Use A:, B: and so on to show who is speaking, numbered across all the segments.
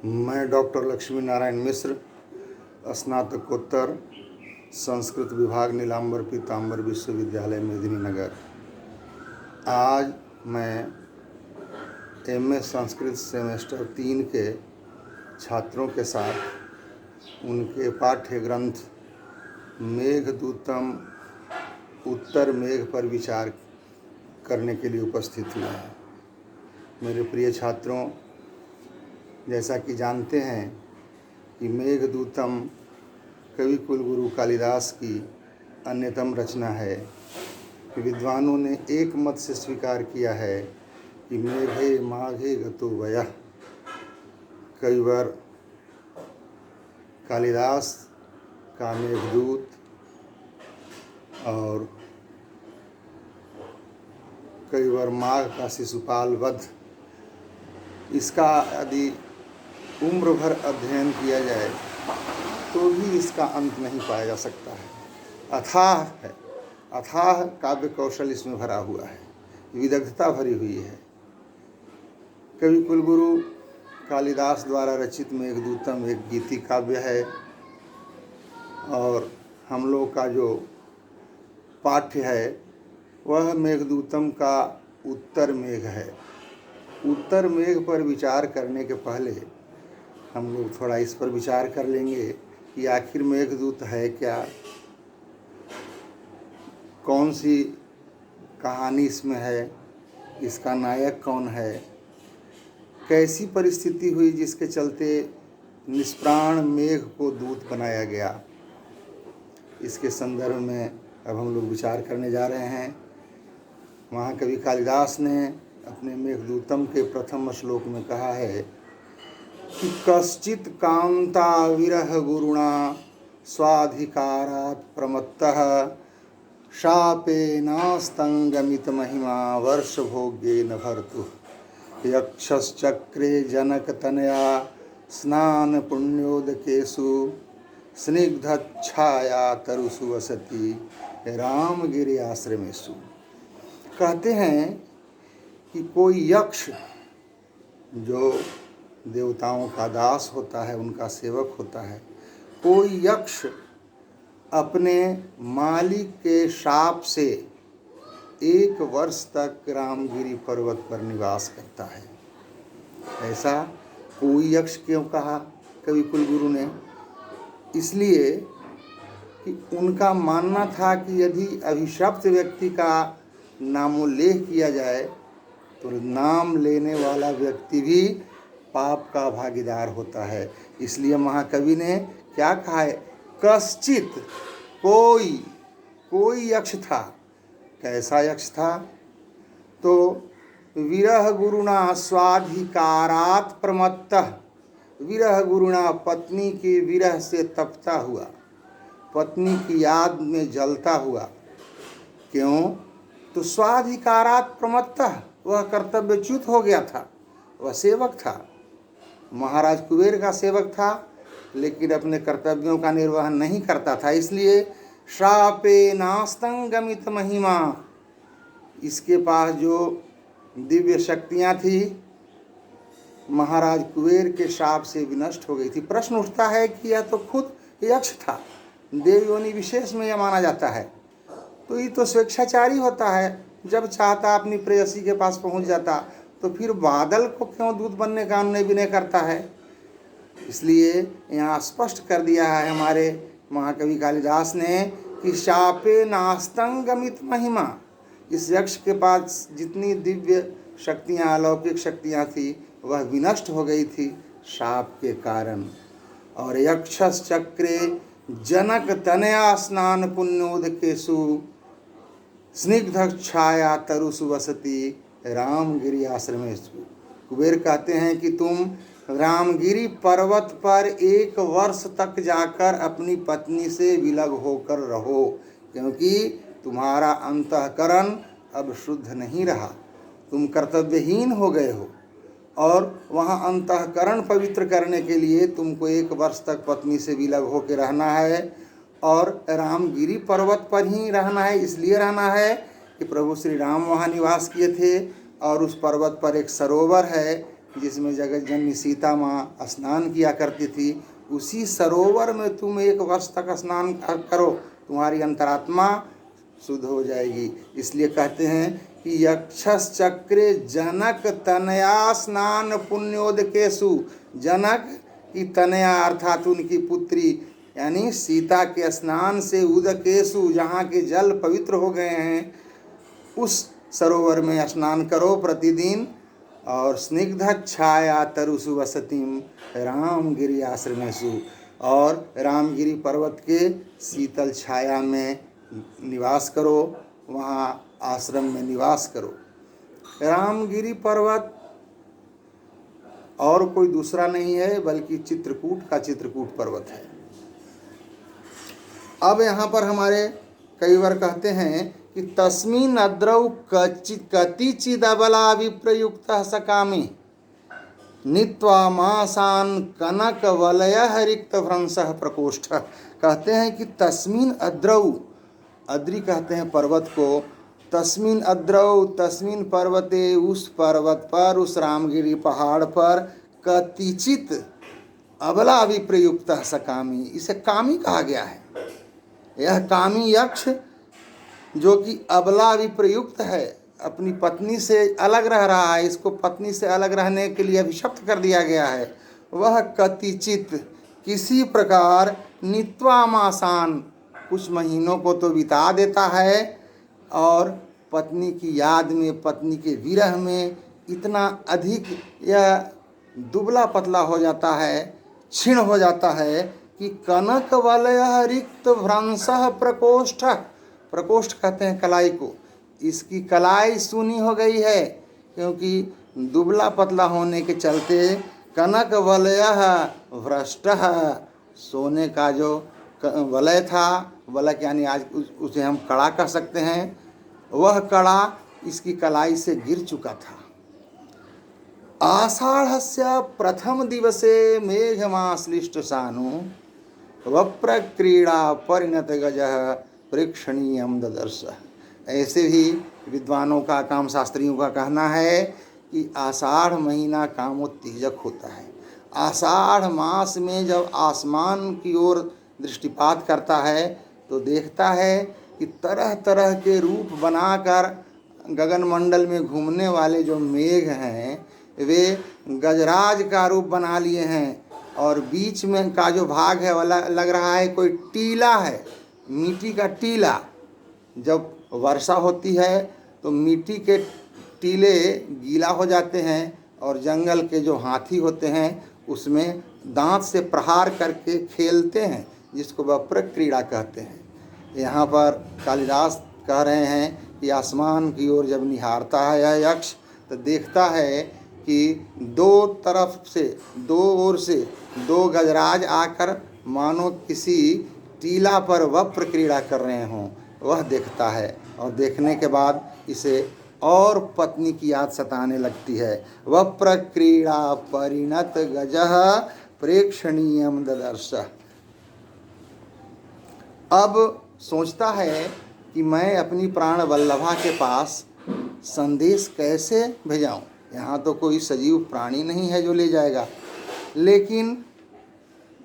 A: मैं डॉक्टर लक्ष्मी नारायण मिश्र, स्नातकोत्तर संस्कृत विभाग, नीलांबर पीतांबर विश्वविद्यालय, मेदिनीनगर। आज मैं एमए संस्कृत सेमेस्टर 3 के छात्रों के साथ उनके पाठ्य ग्रंथ मेघदूतम उत्तर मेघ पर विचार करने के लिए उपस्थित हुआ है। मेरे प्रिय छात्रों, जैसा कि जानते हैं कि मेघदूतम कवि कुलगुरु कालिदास की अन्यतम रचना है। विद्वानों ने एक मत से स्वीकार किया है कि मेघे माघे गतो वयः कविवर कालिदास का मेघदूत और कविवर माघ का शिशुपाल वध, इसका यदि उम्र भर अध्ययन किया जाए तो भी इसका अंत नहीं पाया जा सकता है। अथाह काव्य कौशल इसमें भरा हुआ है, विदग्धता भरी हुई है। कवि कुलगुरु कालिदास द्वारा रचित मेघदूतम एक गीति काव्य है और हम लोग का जो पाठ्य है वह मेघदूतम का उत्तर मेघ है। उत्तर मेघ पर विचार करने के पहले हम लोग थोड़ा इस पर विचार कर लेंगे कि आखिर मेघदूत है क्या, कौन सी कहानी इसमें है, इसका नायक कौन है, कैसी परिस्थिति हुई जिसके चलते निष्प्राण मेघ को दूत बनाया गया। इसके संदर्भ में अब हम लोग विचार करने जा रहे हैं। महाकवि कालिदास ने अपने मेघदूतम के प्रथम श्लोक में कहा है कि कश्चित् कांता विरह गुरुणा स्वाधिकारात् प्रमत्तः शापेनास्तंगमित महिमा वर्षभोग्येन भर्तुः यक्षश्चक्रे जनकतनया स्नान पुण्योदकेषु स्निग्धच्छाया तरुषु वसति रामगिरि आश्रमेषु। कहते हैं कि कोई यक्ष जो देवताओं का दास होता है, उनका सेवक होता है, कोई यक्ष अपने मालिक के शाप से 1 वर्ष तक रामगिरी पर्वत पर निवास करता है। ऐसा कोई यक्ष क्यों कहा कवि कुलगुरु ने? इसलिए कि उनका मानना था कि यदि अभिशप्त व्यक्ति का नामोल्लेख किया जाए तो नाम लेने वाला व्यक्ति भी पाप का भागीदार होता है। इसलिए महाकवि ने क्या कहा है? कश्चित्, कोई यक्ष था। कैसा यक्ष था? तो विरह गुरुणा स्वाधिकारात् प्रमत्तः, विरह गुरुणा पत्नी के विरह से तपता हुआ, पत्नी की याद में जलता हुआ। क्यों? तो स्वाधिकारात् प्रमत्तः, वह कर्तव्यच्युत हो गया था। वह सेवक था, महाराज कुबेर का सेवक था, लेकिन अपने कर्तव्यों का निर्वहन नहीं करता था। इसलिए शापेनास्तंगमित महिमा, इसके पास जो दिव्य शक्तियाँ थी महाराज कुबेर के शाप से विनष्ट हो गई थी। प्रश्न उठता है कि यह तो खुद यक्ष था, देवयोनि विशेष में यह माना जाता है, तो ये तो स्वेच्छाचारी होता है, जब चाहता अपनी प्रेयसी के पास पहुंच जाता, तो फिर बादल को क्यों दूत बनने का अनुनय विनय करता है? इसलिए यहाँ स्पष्ट कर दिया है हमारे महाकवि कालिदास ने कि शापे नास्तंगमित महिमा, इस यक्ष के पास जितनी दिव्य शक्तियाँ, अलौकिक शक्तियाँ थी, वह विनष्ट हो गई थी शाप के कारण। और यक्षश्चक्रे जनक तनया स्नान पुण्योदकेषु स्निग्धच्छाया तरुषु वसति रामगिरि आश्रमेषु। कुबेर कहते हैं कि तुम रामगिरी पर्वत पर 1 वर्ष तक जाकर अपनी पत्नी से विलग होकर रहो, क्योंकि तुम्हारा अंतःकरण अब शुद्ध नहीं रहा, तुम कर्तव्यहीन हो गए हो, और वहाँ अंतःकरण पवित्र करने के लिए तुमको 1 वर्ष तक पत्नी से विलग होकर रहना है, और रामगिरी पर्वत पर ही रहना है। इसलिए रहना है कि प्रभु श्री राम वहाँ निवास किए थे, और उस पर्वत पर एक सरोवर है, जिसमें जगत जननी सीता माँ स्नान किया करती थी, उसी सरोवर में तुम 1 वर्ष तक स्नान करो, तुम्हारी अंतरात्मा शुद्ध हो जाएगी। इसलिए कहते हैं कि यक्षश्चक्रे जनक तनया स्नान पुण्योदकेषु। जनक की तनया अर्थात उनकी पुत्री यानी सीता के स्नान से उदकेषु, जहाँ के जल पवित्र हो गए हैं, उस सरोवर में स्नान करो प्रतिदिन। और स्निग्ध छाया तरुषु वसतिम रामगिरी आश्रमेषु, और रामगिरी पर्वत के शीतल छाया में निवास करो, वहाँ आश्रम में निवास करो। रामगिरी पर्वत और कोई दूसरा नहीं है बल्कि चित्रकूट का चित्रकूट पर्वत है। अब यहाँ पर हमारे कई बार कहते हैं कि तस्मिन् अद्रौ कतिचिदबला विप्रयुक्त सकामी नीत्वा मासान कनक वलय रिक्त भ्रंशः प्रकोष्ठ। कहते हैं कि तस्मिन् अद्रौ, अद्रि कहते हैं पर्वत को, तस्मिन् अद्रौ तस्मिन् पर्वते, उस पर्वत पर, उस रामगिरी पहाड़ पर, कतिचित अबला विप्रयुक्त सकामी, इसे कामी कहा गया है। यह कामी यक्ष जो कि अबला विप्रयुक्त है, अपनी पत्नी से अलग रह रहा है, इसको पत्नी से अलग रहने के लिए अभिशप्त कर दिया गया है, वह कतिचित किसी प्रकार नीत्वा मासान, कुछ महीनों को तो बिता देता है, और पत्नी की याद में, पत्नी के विरह में इतना अधिक यह दुबला पतला हो जाता है, क्षीण हो जाता है कि कनक वलय रिक्त भ्रंशः प्रकोष्ठ, प्रकोष्ठ कहते हैं कलाई को, इसकी कलाई सूनी हो गई है, क्योंकि दुबला पतला होने के चलते कनक वलय भ्रष्टः, सोने का जो वलय था, वलय यानी आज उसे हम कड़ा कह सकते हैं, वह कड़ा इसकी कलाई से गिर चुका था। आषाढ़स्य प्रथम दिवसे मेघमाश्लिष्ट सानु वप्र क्रीड़ा परिणत गजः प्रेक्षणीयम ददर्श। ऐसे ही विद्वानों का, काम शास्त्रियों का कहना है कि आषाढ़ महीना कामोत्तेजक होता है। आषाढ़ मास में जब आसमान की ओर दृष्टिपात करता है तो देखता है कि तरह तरह के रूप बनाकर गगनमंडल में घूमने वाले जो मेघ हैं वे गजराज का रूप बना लिए हैं, और बीच में का जो भाग है वह लग रहा है कोई टीला है, मिट्टी का टीला। जब वर्षा होती है तो मिट्टी के टीले गीला हो जाते हैं, और जंगल के जो हाथी होते हैं उसमें दांत से प्रहार करके खेलते हैं, जिसको वप्र क्रीड़ा कहते हैं। यहाँ पर कालिदास कह रहे हैं कि आसमान की ओर जब निहारता है यह यक्ष तो देखता है कि दो तरफ से, दो ओर से दो गजराज आकर मानो किसी टीला पर वप्र क्रीड़ा कर रहे हों, वह देखता है। और देखने के बाद इसे और पत्नी की याद सताने लगती है। वप्र क्रीड़ा परिणत गजः प्रेक्षणीयम ददर्श। अब सोचता है कि मैं अपनी प्राण वल्लभा के पास संदेश कैसे भेजाऊं। यहाँ तो कोई सजीव प्राणी नहीं है जो ले जाएगा, लेकिन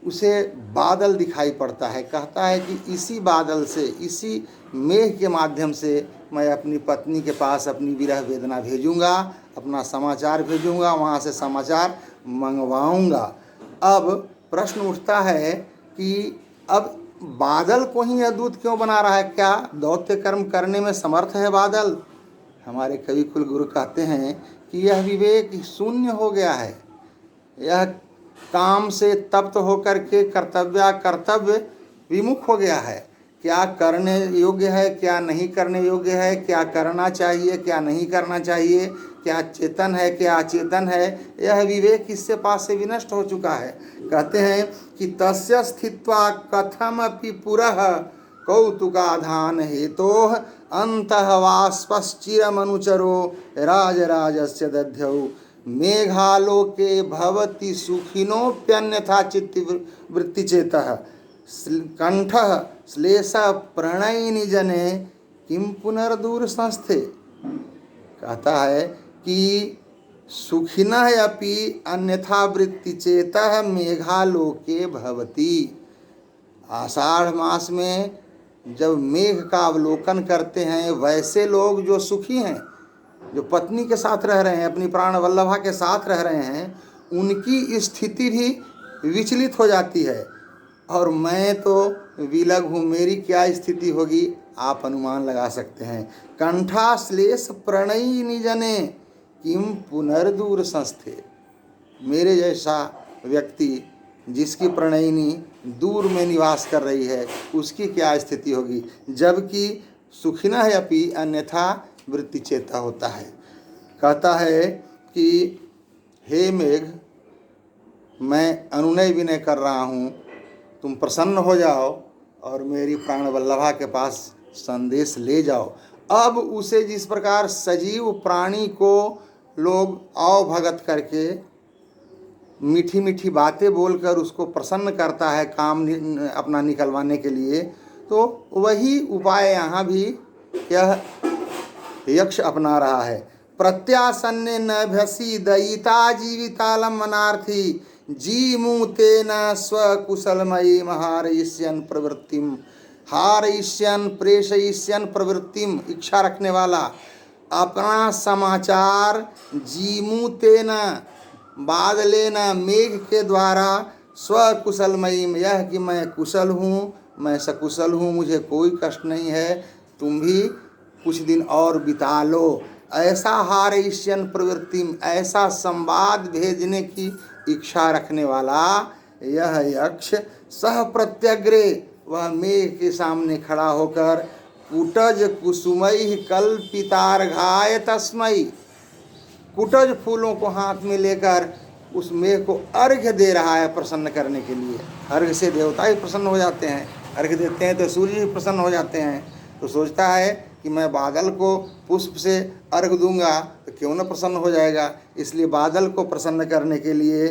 A: उसे बादल दिखाई पड़ता है। कहता है कि इसी बादल से, इसी मेघ के माध्यम से मैं अपनी पत्नी के पास अपनी विरह वेदना भेजूंगा, अपना समाचार भेजूंगा, वहाँ से समाचार मंगवाऊंगा। अब प्रश्न उठता है कि अब बादल को ही यह दूत क्यों बना रहा है? क्या दौत्य कर्म करने में समर्थ है बादल? हमारे कवि कुल गुरु कहते हैं कि यह विवेक शून्य हो गया है, यह काम से तप्त होकर के कर्तव्य विमुख हो गया है। क्या करने योग्य है, क्या नहीं करने योग्य है, क्या करना चाहिए, क्या नहीं करना चाहिए, क्या चेतन है, क्या अचेतन है, यह विवेक इससे पास से विनष्ट हो चुका है। कहते हैं कि तस्य स्थित्वा कथमपि पुरः कौतुकाधान हेतोः अंतः वाष्पश्चिरमनुचरो राजराजस्य दध्यौ मेघालोके भवति सुखिनोप्यन्यथा चित्तवृत्तिचेतः कंठः श्लेष प्रणयिनी जने किम पुनर्दूर संस्थे। कहता है कि सुखिनः अपि अन्यथा वृत्ति चेतः मेघालोके भवति। आषाढ़ मास में जब मेघ का अवलोकन करते हैं, वैसे लोग जो सुखी हैं, जो पत्नी के साथ रह रहे हैं, अपनी प्राण वल्लभा के साथ रह रहे हैं, उनकी स्थिति भी विचलित हो जाती है। और मैं तो विलग हूँ, मेरी क्या स्थिति होगी आप अनुमान लगा सकते हैं। कंठाश्लेष प्रणयी निजने किम पुनर्दूर संस्थे। मेरे जैसा व्यक्ति जिसकी प्रणयिनी दूर में निवास कर रही है, उसकी क्या स्थिति होगी। जबकि सुखिनः अपि अन्यथा वृत्ति चेता होता है। कहता है कि हे मेघ, मैं अनुनय विनय कर रहा हूँ, तुम प्रसन्न हो जाओ और मेरी प्राण वल्लभा के पास संदेश ले जाओ। अब उसे जिस प्रकार सजीव प्राणी को लोग अवभगत करके मीठी मीठी बातें बोलकर उसको प्रसन्न करता है काम अपना निकलवाने के लिए, तो वही उपाय यहाँ भी यह यक्ष अपना रहा है। प्रत्यासन्ने नभ्यसी दयिता जीवितालम मनार्थी जीमूतेन स्वकुशलमयी हारयिष्यन् प्रवृत्तिम। हारयिष्यन् प्रेषयिष्यन् प्रवृत्तिम, इच्छा रखने वाला अपना समाचार जीमूतेन बाद लेना, मेघ के द्वारा, स्वकुशलमयी, यह कि मैं कुशल हूँ, मैं सकुशल हूँ, मुझे कोई कष्ट नहीं है, तुम भी कुछ दिन और बिता लो। ऐसा हारयिष्यन् प्रवृत्तिम, ऐसा संवाद भेजने की इच्छा रखने वाला यह यक्ष सह प्रत्यग्रे, वह मेघ के सामने खड़ा होकर कुटज कुसुमैः कल्पितार्घाय तस्मै, कुटज फूलों को हाथ में लेकर उस मेघ को अर्घ्य दे रहा है प्रसन्न करने के लिए। अर्घ्य से देवता ही प्रसन्न हो जाते हैं, अर्घ्य देते हैं तो सूर्य ही प्रसन्न हो जाते हैं। तो सोचता है कि मैं बादल को पुष्प से अर्घ्य दूंगा तो क्यों न प्रसन्न हो जाएगा। इसलिए बादल को प्रसन्न करने के लिए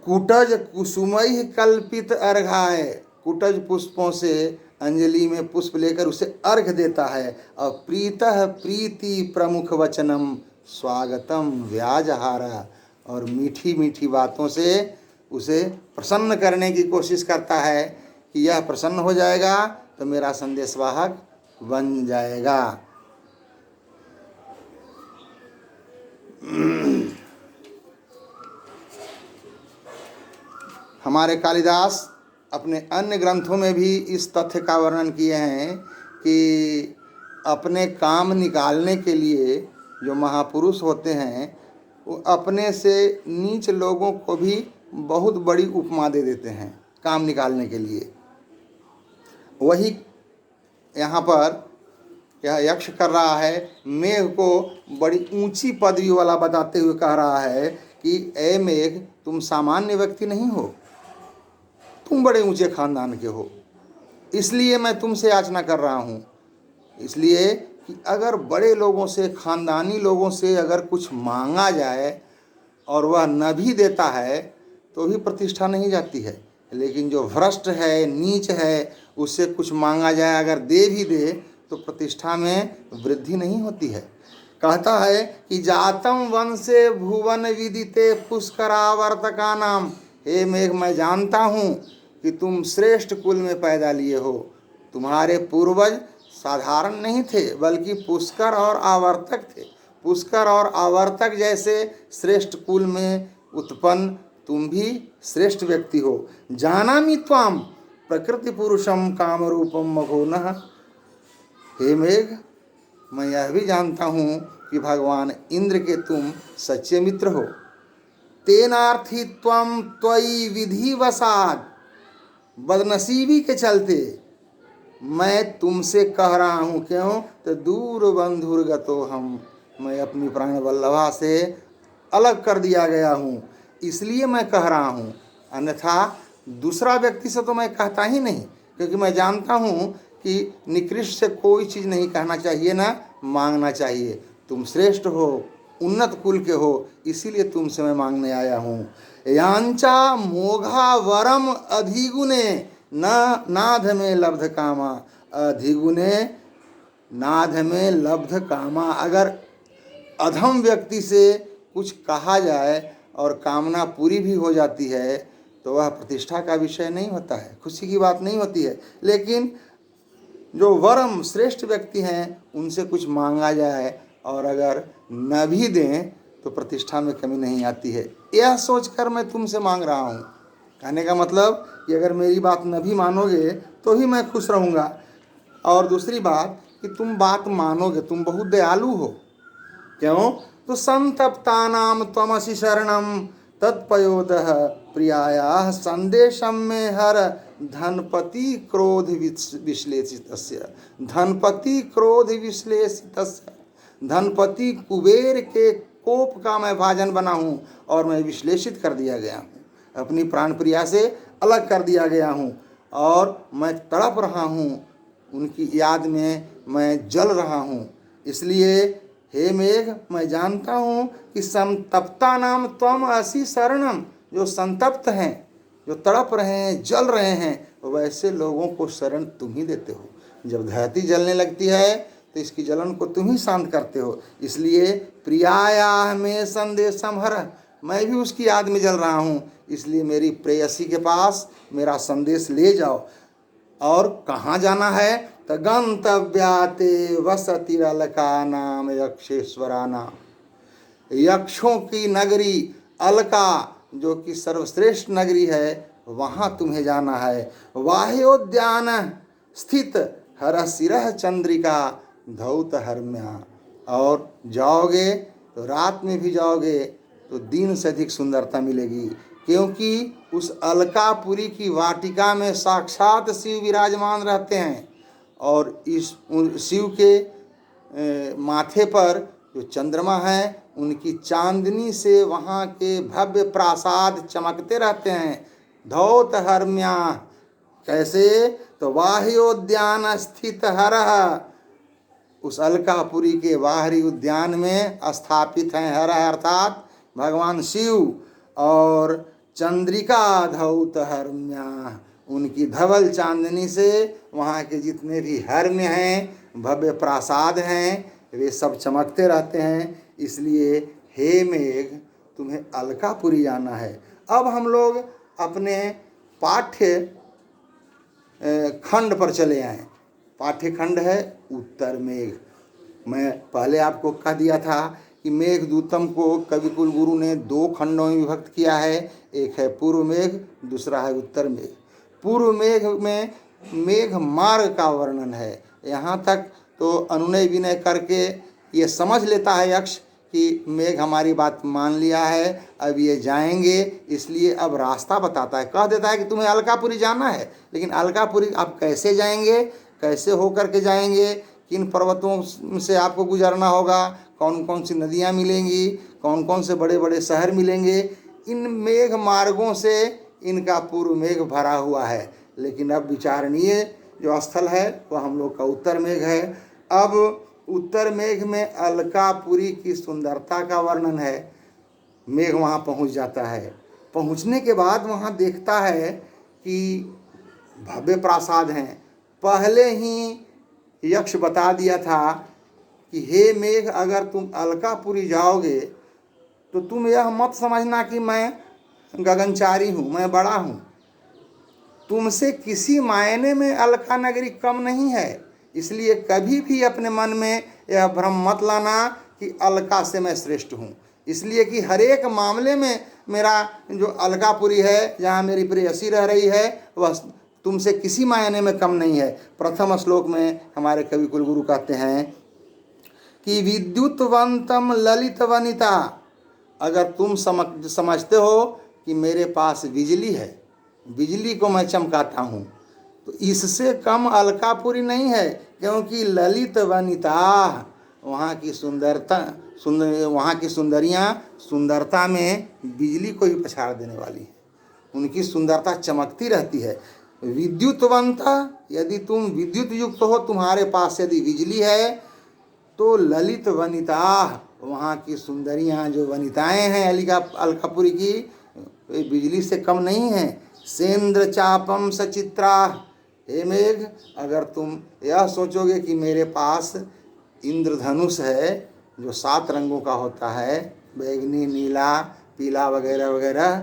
A: कुटज कुसुमैः कल्पित अर्घाय, कुटज पुष्पों से अंजलि में पुष्प लेकर उसे अर्घ्य देता है। और प्रीतः प्रीति प्रमुख वचनम स्वागतम व्याजहारा, और मीठी मीठी बातों से उसे प्रसन्न करने की कोशिश करता है कि यह प्रसन्न हो जाएगा तो मेरा संदेशवाहक बन जाएगा। हमारे कालिदास अपने अन्य ग्रंथों में भी इस तथ्य का वर्णन किए हैं कि अपने काम निकालने के लिए जो महापुरुष होते हैं, वो अपने से नीच लोगों को भी बहुत बड़ी उपमा दे देते हैं काम निकालने के लिए। वही यहाँ पर यह यक्ष कर रहा है, मेघ को बड़ी ऊंची पदवी वाला बताते हुए कह रहा है कि ए मेघ, तुम सामान्य व्यक्ति नहीं हो, तुम बड़े ऊंचे खानदान के हो, इसलिए मैं तुमसे याचना कर रहा हूँ। इसलिए कि अगर बड़े लोगों से, खानदानी लोगों से अगर कुछ मांगा जाए और वह न भी देता है तो भी प्रतिष्ठा नहीं जाती है। लेकिन जो भ्रष्ट है, नीच है, उससे कुछ मांगा जाए अगर दे भी दे तो प्रतिष्ठा में वृद्धि नहीं होती है। कहता है कि जातम वंशे भुवन विदिते पुष्करावर्तका नाम। हे मेघ, मैं जानता हूँ कि तुम श्रेष्ठ कुल में पैदा लिए हो। तुम्हारे पूर्वज साधारण नहीं थे बल्कि पुष्कर और आवर्तक थे। पुष्कर और आवर्तक जैसे श्रेष्ठ कुल में उत्पन्न तुम भी श्रेष्ठ व्यक्ति हो। जानामि त्वाम प्रकृति पुरुषम काम रूपम मघोनः। हे मेघ, मैं यह भी जानता हूँ कि भगवान इंद्र के तुम सच्चे मित्र हो। तेनार्थी त्वम त्वयि विधिवसाद, बदनसीबी के चलते मैं तुमसे कह रहा हूँ। क्यों? तो दूर बंधुर्गतो हम, मैं अपनी प्राण वल्लभा से अलग कर दिया गया हूँ, इसलिए मैं कह रहा हूँ। अन्यथा दूसरा व्यक्ति से तो मैं कहता ही नहीं, क्योंकि मैं जानता हूँ कि निकृष्ट से कोई चीज़ नहीं कहना चाहिए, ना मांगना चाहिए। तुम श्रेष्ठ हो, उन्नत कुल के हो, इसीलिए तुमसे मैं मांगने आया हूँ। यांचा मोघा वरम अधिगुणे न नाध में लब्ध कामा। अधिगुणे नाध में लब्ध कामा, अगर अधम व्यक्ति से कुछ कहा जाए और कामना पूरी भी हो जाती है तो वह प्रतिष्ठा का विषय नहीं होता है, खुशी की बात नहीं होती है। लेकिन जो वरम श्रेष्ठ व्यक्ति हैं उनसे कुछ मांगा जाए और अगर न भी दें तो प्रतिष्ठा में कमी नहीं आती है। यह सोचकर मैं तुमसे मांग रहा हूँ। कहने का मतलब कि अगर मेरी बात न भी मानोगे तो ही मैं खुश रहूँगा। और दूसरी बात कि तुम बात मानोगे, तुम बहुत दयालु हो। क्यों? तो संतप्तानाम त्वमसि शरणम तत्पयोदः प्रियायाः संदेशम में हर धनपति क्रोध विश्लेषितस्य। धनपति क्रोध विश्लेषितस्य, धनपति कुबेर के कोप का मैं भाजन बना हूँ और मैं विश्लेषित कर दिया गया हूँ, अपनी प्राण प्रिया से अलग कर दिया गया हूँ और मैं तड़प रहा हूँ, उनकी याद में मैं जल रहा हूँ। इसलिए हे मेघ, मैं जानता हूँ कि संतप्ता नाम त्वम असि शरणम। जो संतप्त हैं, जो तड़प रहे हैं, जल रहे हैं, वैसे लोगों को शरण तुम ही देते हो। जब धरती जलने लगती है तो इसकी जलन को तुम ही शांत करते हो। इसलिए प्रियाया में संदेशम हर, मैं भी उसकी याद में जल रहा हूँ, इसलिए मेरी प्रेयसी के पास मेरा संदेश ले जाओ। और कहाँ जाना है? तो गंतव्याते वसतिरलका नाम यक्षेश्वरा नाम। यक्षों की नगरी अलका, जो कि सर्वश्रेष्ठ नगरी है, वहाँ तुम्हें जाना है। वाह्योद्यान स्थित हर सिरह चंद्रिका धौत हरम्या। और जाओगे तो रात में भी जाओगे तो दिन से अधिक सुंदरता मिलेगी, क्योंकि उस अलकापुरी की वाटिका में साक्षात शिव विराजमान रहते हैं। और इस शिव के माथे पर जो चंद्रमा है, उनकी चांदनी से वहाँ के भव्य प्रासाद चमकते रहते हैं। धौत हरम्या, कैसे? तो वाह्योद्यान स्थित हरः, उस अलकापुरी के बाहरी उद्यान में स्थापित हैं हर अर्थात भगवान शिव। और चंद्रिका धौत हरम्या, उनकी धवल चांदनी से वहाँ के जितने भी हर्म्य हैं, भव्य प्रासाद हैं, वे सब चमकते रहते हैं। इसलिए हे मेघ, तुम्हें अलकापुरी जाना है। अब हम लोग अपने पाठ्य खंड पर चले आए। पाठ्यखंड है उत्तर मेघ। मैं पहले आपको कह दिया था कि मेघदूतम को कविकुल गुरु ने 2 खंडों में विभक्त किया है। एक है पूर्व मेघ, दूसरा है उत्तर मेघ। पूर्व मेघ में मेघ मार्ग का वर्णन है। यहाँ तक तो अनुनय विनय करके ये समझ लेता है यक्ष कि मेघ हमारी बात मान लिया है, अब ये जाएंगे, इसलिए अब रास्ता बताता है। कह देता है कि तुम्हें अलकापुरी जाना है, लेकिन अलकापुरी आप कैसे जाएंगे, कैसे होकर के जाएंगे, किन पर्वतों से आपको गुजरना होगा, कौन कौन सी नदियाँ मिलेंगी, कौन कौन से बड़े बड़े शहर मिलेंगे, इन मेघ मार्गों से इनका पूर्व मेघ भरा हुआ है। लेकिन अब विचारणीय जो स्थल है वह हम लोग का उत्तर मेघ है। अब उत्तर मेघ में अलकापुरी की सुंदरता का वर्णन है। मेघ वहाँ पहुँच जाता है। पहुँचने के बाद वहाँ देखता है कि भव्य प्रासाद हैं। पहले ही यक्ष बता दिया था कि हे मेघ, अगर तुम अलकापुरी जाओगे तो तुम यह मत समझना कि मैं गगनचारी हूँ, मैं बड़ा हूँ। तुमसे किसी मायने में अलका नगरी कम नहीं है। इसलिए कभी भी अपने मन में यह भ्रम मत लाना कि अलका से मैं श्रेष्ठ हूँ। इसलिए कि हर एक मामले में मेरा जो अलकापुरी है, जहाँ मेरी प्रेयसी रह रही है, वह तुमसे किसी मायने में कम नहीं है। प्रथम श्लोक में हमारे कवि कुलगुरु कहते हैं कि विद्युतवंतम ललित वनिता, अगर तुम समझते हो कि मेरे पास बिजली है, बिजली को मैं चमकाता हूँ, तो इससे कम अलकापुरी नहीं है। क्योंकि ललित वनिता, वहाँ की सुंदरता, वहाँ की सुंदरियाँ सुंदरता में बिजली को ही पछाड़ देने वाली है। उनकी सुंदरता चमकती रहती है। विद्युतवंता, यदि तुम विद्युत युक्त हो, तुम्हारे पास यदि बिजली है, तो ललित वनिता, वहाँ की सुंदरियाँ जो वनिताएं हैं अलकापुरी की, वे बिजली से कम नहीं हैं। सेंद्र चापम सचित्रा, हे मेघ, अगर तुम यह सोचोगे कि मेरे पास इंद्रधनुष है जो 7 रंगों का होता है, बैगनी, नीला, पीला वगैरह वगैरह।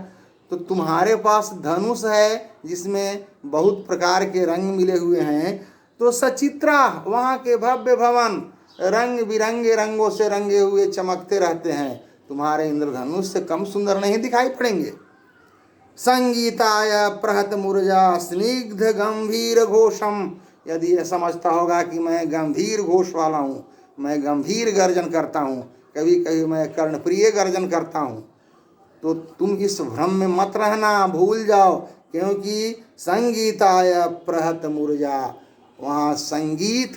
A: तो तुम्हारे पास धनुष है जिसमें बहुत प्रकार के रंग मिले हुए हैं। तो सचित्रा, वहाँ के भव्य भवन रंग बिरंगे रंगों से रंगे हुए चमकते रहते हैं, तुम्हारे इंद्रधनुष से कम सुंदर नहीं दिखाई पड़ेंगे। संगीताय प्रहत मुरजा स्निग्ध गंभीर घोषम, यदि यह समझता होगा कि मैं गंभीर घोष वाला हूँ, मैं गंभीर गर्जन करता हूँ, कभी कभी मैं कर्णप्रिय गर्जन करता हूँ, तो तुम इस भ्रम में मत रहना, भूल जाओ। क्योंकि संगीताय प्रहत मुरजा, वहाँ संगीत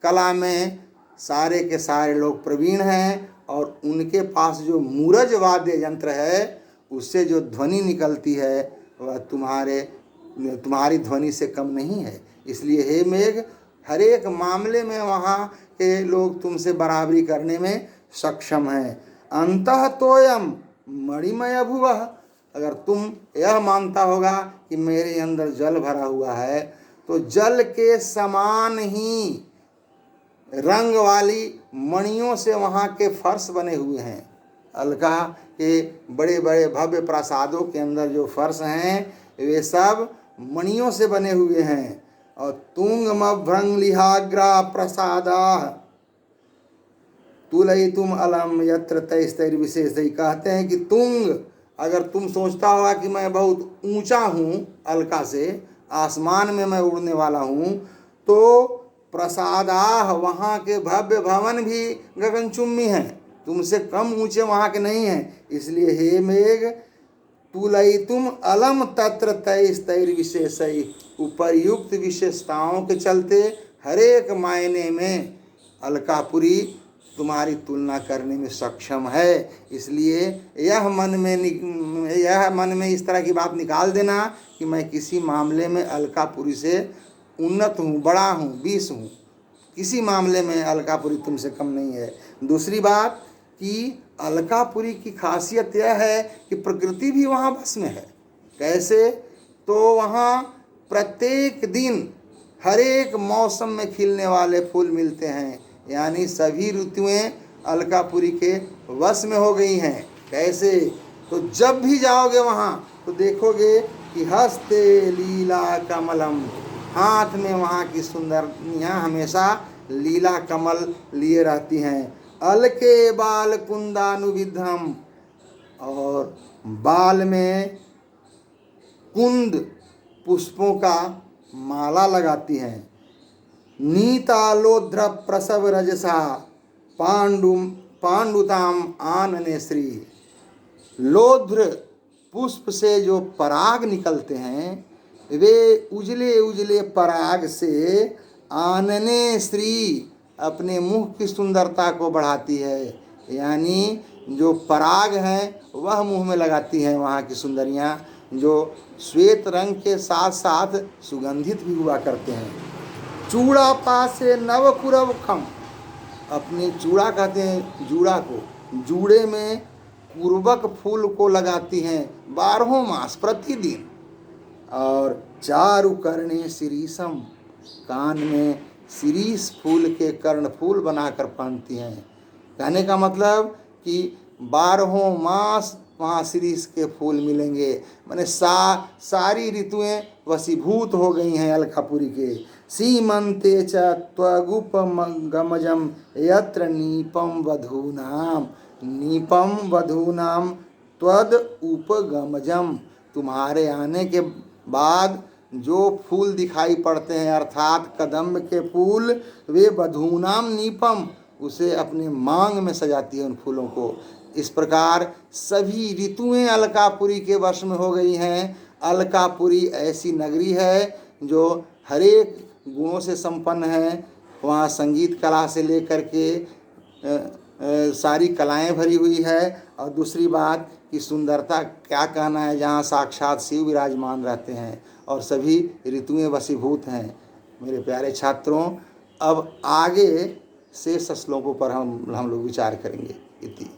A: कला में सारे के सारे लोग प्रवीण हैं, और उनके पास जो मूरज वाद्य यंत्र है उससे जो ध्वनि निकलती है वह तुम्हारी ध्वनि से कम नहीं है। इसलिए हे मेघ, हर एक मामले में वहाँ के लोग तुमसे बराबरी करने में सक्षम हैं। अंतः तोयम मणिमय भुवः, अगर तुम यह मानता होगा कि मेरे अंदर जल भरा हुआ है, तो जल के समान ही रंग वाली मणियों से वहाँ के फर्श बने हुए हैं। अलका के बड़े बड़े भव्य प्रासादों के अंदर जो फर्श हैं वे सब मणियों से बने हुए हैं। और तुंगमभ्रंगलिहाग्रा प्रसादा तुलयितुम अलम यत्र तैस्तैर विशेष, कहते हैं कि तुंग, अगर तुम सोचता होगा कि मैं बहुत ऊंचा हूँ, अलका से आसमान में मैं उड़ने वाला हूँ, तो प्रसादाह, वहाँ के भव्य भवन भी गगनचुम्बी हैं, तुमसे कम ऊंचे वहाँ के नहीं हैं। इसलिए हे मेघ, तुलयितुम अलम तत्र तैस्तैर विशेषै, उपर्युक्त विशेषताओं के चलते हरेक मायने में अलकापुरी तुम्हारी तुलना करने में सक्षम है। इसलिए यह मन में इस तरह की बात निकाल देना कि मैं किसी मामले में अलकापुरी से उन्नत हूँ, बड़ा हूँ, 20 हूँ, किसी मामले में अलकापुरी तुमसे कम नहीं है। दूसरी बात कि अलकापुरी की खासियत यह है कि प्रकृति भी वहाँ बस में है। कैसे? तो वहाँ प्रत्येक दिन हर एक मौसम में खिलने वाले फूल मिलते हैं, यानी सभी ऋतुएं अलकापुरी के वश में हो गई हैं। कैसे? तो जब भी जाओगे वहाँ तो देखोगे कि हस्ते लीला कमलम, हाथ में वहाँ की सुंदरियाँ हमेशा लीला कमल लिए रहती हैं। अलके बाल कुंदानुविधम, और बाल में कुंद पुष्पों का माला लगाती हैं। नीतालोध्र प्रसव रजसा पांडुताम आनने श्री, लोध्र पुष्प से जो पराग निकलते हैं वे उजले उजले पराग से आनने श्री, अपने मुख की सुंदरता को बढ़ाती है। यानी जो पराग हैं वह मुंह में लगाती हैं वहाँ की सुंदरियाँ, जो श्वेत रंग के साथ साथ सुगंधित भी हुआ करते हैं। चूड़ा पासे नवकुरवखम, अपने चूड़ा कहते हैं जूड़ा को, जूड़े में कुरबक फूल को लगाती हैं 12 मास प्रतिदिन। और चारु कर्णे शिरीषम, कान में शिरीष फूल के कर्ण फूल बनाकर पहनती हैं। कहने का मतलब कि 12 मास वहाँ शिरीष के फूल मिलेंगे। माने सारी ऋतुएं वशीभूत हो गई हैं अलकापुरी के। सीमंते च त्वगुपगमजम यत्र नीपम वधूनाम, नीपम वधूनाम त्वद उपगमजम, तुम्हारे आने के बाद जो फूल दिखाई पड़ते हैं अर्थात कदम्ब के फूल, वे वधूनाम नीपम, उसे अपने मांग में सजाती है उन फूलों को। इस प्रकार सभी ऋतुएं अलकापुरी के वश में हो गई हैं। अलकापुरी ऐसी नगरी है जो हरेक गुणों से संपन्न है। वहाँ संगीत कला से लेकर के सारी कलाएं भरी हुई है। और दूसरी बात कि सुंदरता क्या कहना है, जहाँ साक्षात शिव विराजमान रहते हैं और सभी ऋतुएं वशीभूत हैं। मेरे प्यारे छात्रों, अब आगे शेष श्लोकों पर हम लोग विचार करेंगे। इति।